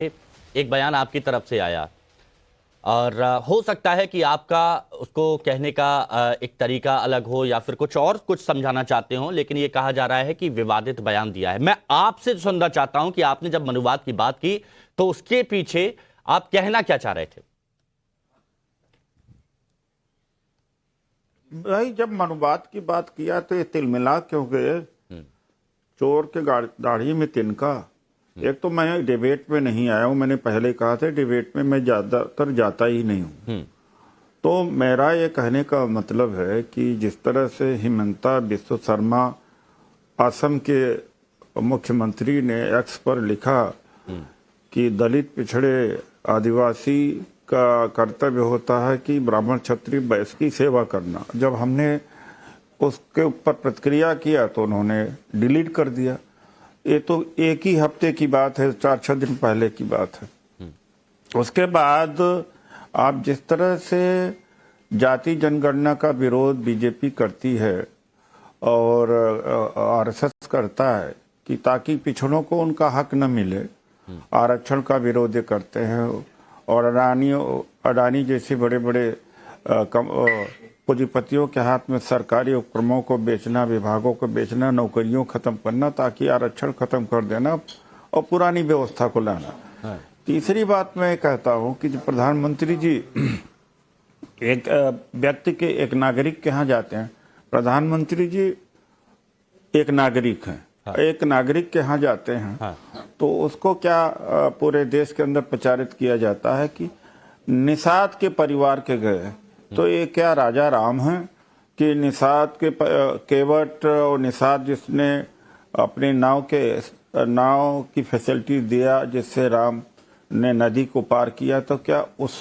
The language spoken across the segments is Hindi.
एक बयान आपकी तरफ से आया और हो सकता है कि आपका उसको कहने का एक तरीका अलग हो या फिर कुछ समझाना चाहते हो, लेकिन ये कहा जा रहा है कि विवादित बयान दिया है। मैं आपसे सुनना चाहता हूं कि आपने जब मनुवाद की बात की तो उसके पीछे आप कहना क्या चाह रहे थे? भाई, जब मनुवाद की बात किया तो ये तिलमिला क्यों गए? चोर के दाढ़ी में तिनका। एक तो मैं डिबेट में नहीं आया हूं, मैंने पहले कहा था डिबेट में मैं ज्यादातर जाता ही नहीं हूं। तो मेरा ये कहने का मतलब है कि जिस तरह से हिमंता बिस्वा शर्मा असम के मुख्यमंत्री ने एक्स पर लिखा कि दलित पिछड़े आदिवासी का कर्तव्य होता है कि ब्राह्मण क्षत्रिय वैश्य की सेवा करना, जब हमने उसके ऊपर प्रतिक्रिया किया तो उन्होंने डिलीट कर दिया। ये तो एक ही हफ्ते की बात है, 4-6 दिन पहले की बात है। उसके बाद आप जिस तरह से जाति जनगणना का विरोध बीजेपी करती है और आरएसएस करता है कि ताकि पिछड़ों को उनका हक न मिले, आरक्षण का विरोध करते हैं और अडानी जैसे बड़े बड़े पूंजीपतियों के हाथ में सरकारी उपक्रमों को बेचना, विभागों को बेचना, नौकरियों खत्म करना ताकि आरक्षण खत्म कर देना और पुरानी व्यवस्था को लाना। तीसरी बात मैं कहता हूं कि जो प्रधानमंत्री जी एक व्यक्ति के, एक नागरिक के यहाँ जाते हैं, प्रधानमंत्री जी एक नागरिक हैं, एक नागरिक के यहाँ जाते हैं तो उसको क्या पूरे देश के अंदर प्रचारित किया जाता है कि निषाद के परिवार के गए। तो ये क्या राजा राम है कि निषाद के केवट और निषाद जिसने अपने नाव की फैसिलिटी दिया जिससे राम ने नदी को पार किया, तो क्या उस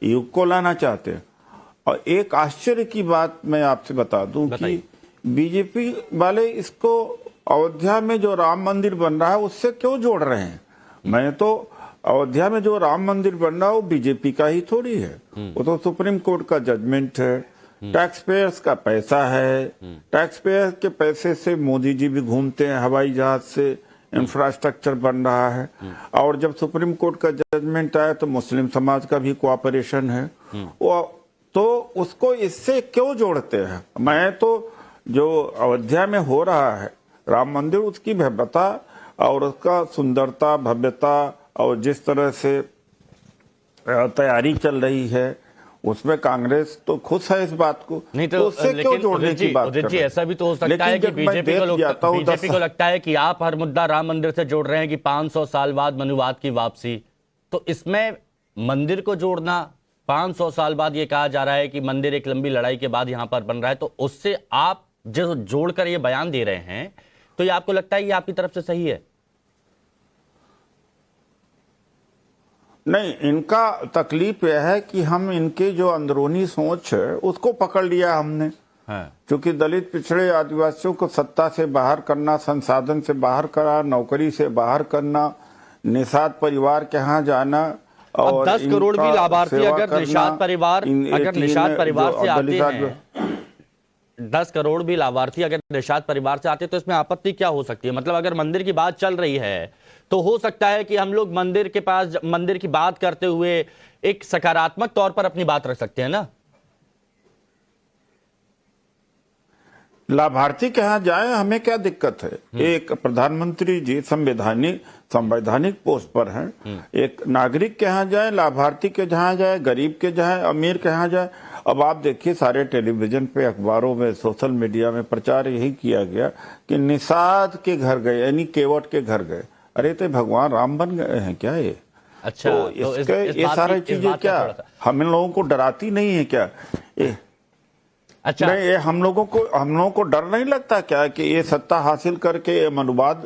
युग को लाना चाहते हैं? और एक आश्चर्य की बात मैं आपसे बता दूं कि बीजेपी वाले इसको अयोध्या में जो राम मंदिर बन रहा है उससे क्यों जोड़ रहे हैं? मैं तो अयोध्या में जो राम मंदिर बन रहा है वो बीजेपी का ही थोड़ी है, वो तो सुप्रीम कोर्ट का जजमेंट है, टैक्स पेयर्स का पैसा है। टैक्स पेयर के पैसे से मोदी जी भी घूमते हैं, हवाई जहाज से इंफ्रास्ट्रक्चर बन रहा है। और जब सुप्रीम कोर्ट का जजमेंट आया तो मुस्लिम समाज का भी कोऑपरेशन है, तो उसको इससे क्यों जोड़ते हैं? मैं तो जो अयोध्या में हो रहा है राम मंदिर, उसकी भव्यता और उसका सुंदरता, भव्यता और जिस तरह से तैयारी चल रही है उसमें कांग्रेस तो खुश है इस बात को, नहीं तो उससे क्यों जोड़ने की बात कर रहे हैं? ऐसा भी तो हो सकता है कि बीजेपी को लगता है कि आप हर मुद्दा राम मंदिर से जोड़ रहे हैं कि 500 साल बाद मनुवाद की वापसी। तो इसमें मंदिर को जोड़ना, 500 साल बाद ये कहा जा रहा है कि मंदिर एक लंबी लड़ाई के बाद यहां पर बन रहा है, तो उससे आप जो जोड़कर ये बयान दे रहे हैं तो ये आपको लगता है ये आपकी तरफ से सही है? नहीं, इनका तकलीफ यह है कि हम इनके जो अंदरूनी सोच है उसको पकड़ लिया हमने। क्योंकि दलित पिछड़े आदिवासियों को सत्ता से बाहर करना, संसाधन से बाहर करना, नौकरी से बाहर करना, निषाद परिवार के यहाँ जाना और 10 करोड़ भी लाभार्थी अगर निषाद परिवार से आते हैं, 10 करोड़ भी लाभार्थी अगर निषाद परिवार से आते तो इसमें आपत्ति क्या हो सकती है? मतलब अगर मंदिर की बात चल रही है तो हो सकता है कि हम लोग मंदिर की बात करते हुए एक सकारात्मक तौर पर अपनी बात रख सकते हैं ना। लाभार्थी के यहाँ जाए, हमें क्या दिक्कत है? एक प्रधानमंत्री जी संवैधानिक पोस्ट पर हैं, एक नागरिक के यहाँ जाए, लाभार्थी के जहाँ जाए, गरीब के जाए, अमीर के यहाँ जाए। अब आप देखिए सारे टेलीविजन पे, अखबारों में, सोशल मीडिया में प्रचार यही किया गया कि निषाद के घर गए, यानी केवट के घर गए। अरे तो भगवान राम बन गए हैं क्या ये? अच्छा, तो ये सारी चीजें क्या हम लोगों को डराती नहीं है क्या? अच्छा, नहीं, ये हम लोगों को डर नहीं लगता क्या कि ये सत्ता हासिल करके मनुवाद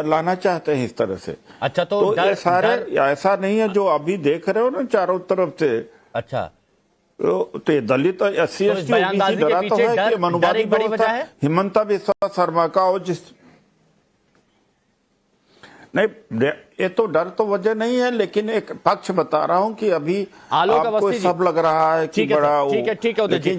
लाना चाहते हैं इस तरह से? अच्छा, तो ये सारे ऐसा नहीं है जो अभी देख रहे हो ना चारों तरफ से। अच्छा, तो दलित SC ST OBC डरा तो है कि मनुवादी व्यवस्था हिमंता बिस्वा शर्मा का, और जिस नहीं, ये तो डर तो वजह नहीं है, लेकिन एक पक्ष बता रहा हूं कि अभी आपको सब लग रहा है कि बड़ा, ठीक है,